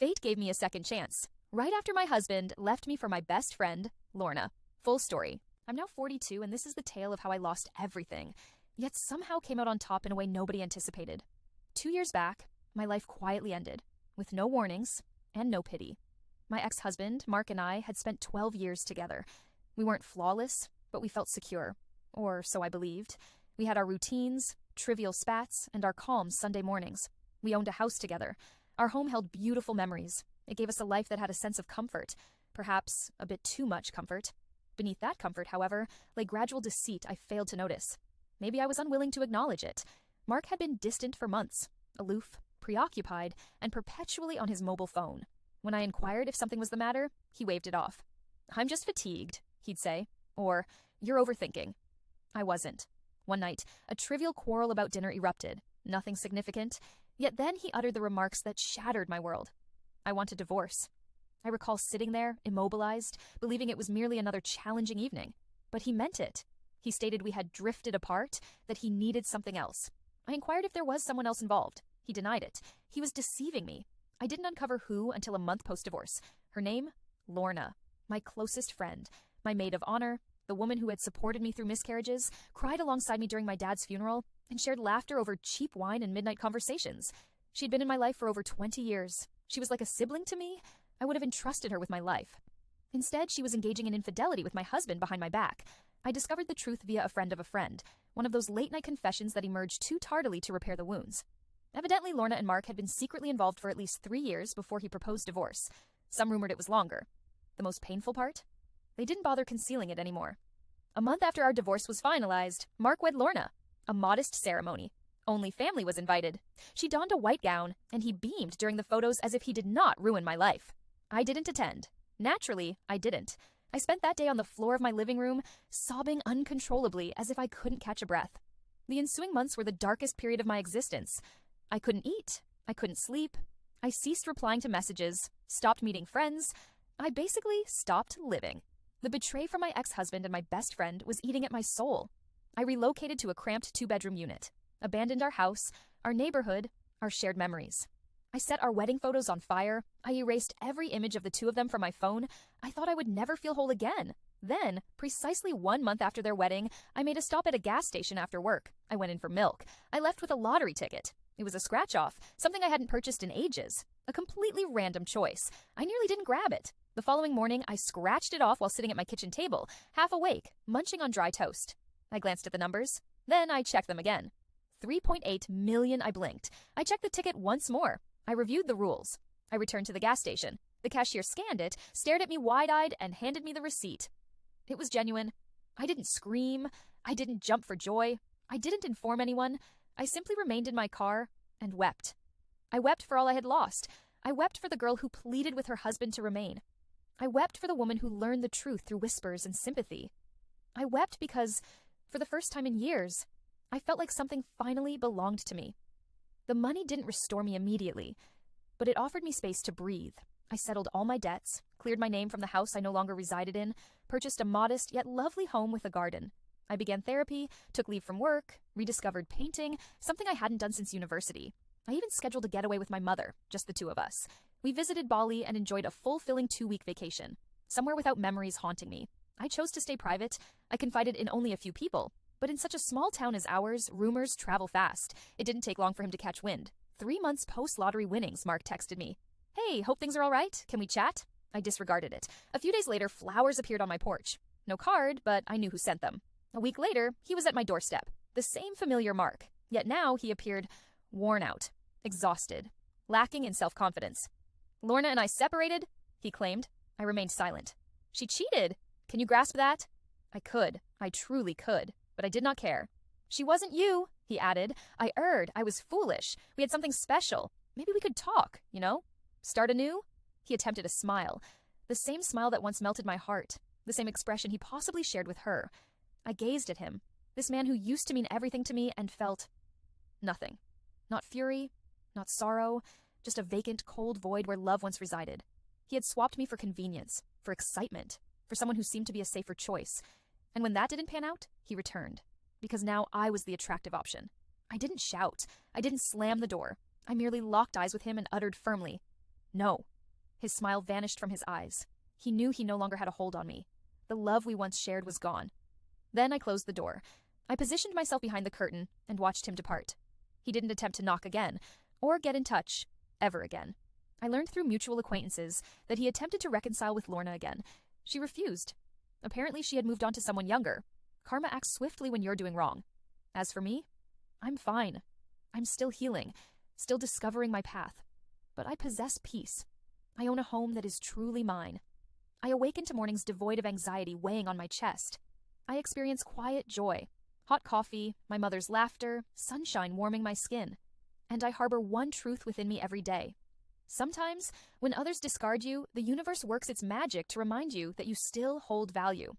Fate gave me a second chance. Right after my husband left me for my best friend, Lorna. Full story. I'm now 42, and this is the tale of how I lost everything, yet somehow came out on top in a way nobody anticipated. 2 years back, my life quietly ended, with no warnings and no pity. My ex-husband, Mark, and I had spent 12 years together. We weren't flawless, but we felt secure. Or so I believed. We had our routines, trivial spats, and our calm Sunday mornings. We owned a house together. Our home held beautiful memories. It gave us a life that had a sense of comfort, perhaps a bit too much comfort. Beneath that comfort, however, lay gradual deceit I failed to notice. Maybe I was unwilling to acknowledge it. Mark had been distant for months, aloof, preoccupied, and perpetually on his mobile phone. When I inquired if something was the matter, he waved it off. "I'm just fatigued," he'd say, or "You're overthinking." I wasn't. One night, a trivial quarrel about dinner erupted, nothing significant, yet then he uttered the remarks that shattered my world. I want a divorce. I recall sitting there, immobilized, believing it was merely another challenging evening. But he meant it. He stated we had drifted apart, that he needed something else. I inquired if there was someone else involved. He denied it. He was deceiving me. I didn't uncover who until a month post-divorce. Her name? Lorna. My closest friend. My maid of honor. The woman who had supported me through miscarriages, cried alongside me during my dad's funeral, and shared laughter over cheap wine and midnight conversations. She'd been in my life for over 20 years. She was like a sibling to me. I would have entrusted her with my life. Instead, she was engaging in infidelity with my husband behind my back. I discovered the truth via a friend of a friend, one of those late-night confessions that emerged too tardily to repair the wounds. Evidently, Lorna and Mark had been secretly involved for at least 3 years before he proposed divorce. Some rumored it was longer. The most painful part? They didn't bother concealing it anymore. A month after our divorce was finalized, Mark wed Lorna. A modest ceremony. Only family was invited. She donned a white gown, and he beamed during the photos as if he did not ruin my life. I didn't attend. Naturally, I didn't. I spent that day on the floor of my living room, sobbing uncontrollably as if I couldn't catch a breath. The ensuing months were the darkest period of my existence. I couldn't eat. I couldn't sleep. I ceased replying to messages, stopped meeting friends. I basically stopped living. The betray from my ex-husband and my best friend was eating at my soul. I relocated to a cramped 2-bedroom unit, abandoned our house, our neighborhood, our shared memories. I set our wedding photos on fire. I erased every image of the two of them from my phone. I thought I would never feel whole again. Then, precisely 1 month after their wedding, I made a stop at a gas station after work. I went in for milk. I left with a lottery ticket. It was a scratch-off, something I hadn't purchased in ages. A completely random choice. I nearly didn't grab it. The following morning, I scratched it off while sitting at my kitchen table, half awake, munching on dry toast. I glanced at the numbers. Then I checked them again. 3.8 million. I blinked. I checked the ticket once more. I reviewed the rules. I returned to the gas station. The cashier scanned it, stared at me wide-eyed, and handed me the receipt. It was genuine. I didn't scream. I didn't jump for joy. I didn't inform anyone. I simply remained in my car and wept. I wept for all I had lost. I wept for the girl who pleaded with her husband to remain. I wept for the woman who learned the truth through whispers and sympathy. I wept because, for the first time in years, I felt like something finally belonged to me. The money didn't restore me immediately, but it offered me space to breathe. I settled all my debts, cleared my name from the house I no longer resided in, purchased a modest yet lovely home with a garden. I began therapy, took leave from work, rediscovered painting, something I hadn't done since university. I even scheduled a getaway with my mother, just the two of us. We visited Bali and enjoyed a fulfilling 2-week vacation, somewhere without memories haunting me. I chose to stay private. I confided in only a few people. But in such a small town as ours, rumors travel fast. It didn't take long for him to catch wind. 3 months post-lottery winnings, Mark texted me. "Hey, hope things are all right. Can we chat?" I disregarded it. A few days later, flowers appeared on my porch. No card, but I knew who sent them. A week later, he was at my doorstep. The same familiar Mark. Yet now he appeared worn out, exhausted, lacking in self-confidence. "Lorna and I separated," he claimed. I remained silent. "She cheated. Can you grasp that?" I could. I truly could. But I did not care. "She wasn't you," he added. I erred. I was foolish. We had something special. Maybe we could talk, Start anew? He attempted a smile. The same smile that once melted my heart. The same expression he possibly shared with her. I gazed at him. This man who used to mean everything to me and felt nothing. Not fury, not sorrow, just a vacant, cold void where love once resided. He had swapped me for convenience, for excitement, for someone who seemed to be a safer choice. And when that didn't pan out, he returned. Because now I was the attractive option. I didn't shout. I didn't slam the door. I merely locked eyes with him and uttered firmly, No. His smile vanished from his eyes. He knew he no longer had a hold on me. The love we once shared was gone. Then I closed the door. I positioned myself behind the curtain and watched him depart. He didn't attempt to knock again, or get in touch, ever again. I learned through mutual acquaintances that he attempted to reconcile with Lorna again. She refused. Apparently she had moved on to someone younger. Karma acts swiftly when you're doing wrong. As for me, I'm fine. I'm still healing, still discovering my path. But I possess peace. I own a home that is truly mine. I awaken to mornings devoid of anxiety weighing on my chest. I experience quiet joy, hot coffee, my mother's laughter, sunshine warming my skin. And I harbor one truth within me every day. Sometimes, when others discard you, the universe works its magic to remind you that you still hold value.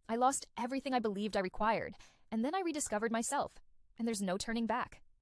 I lost everything I believed I required, and then I rediscovered myself, and there's no turning back.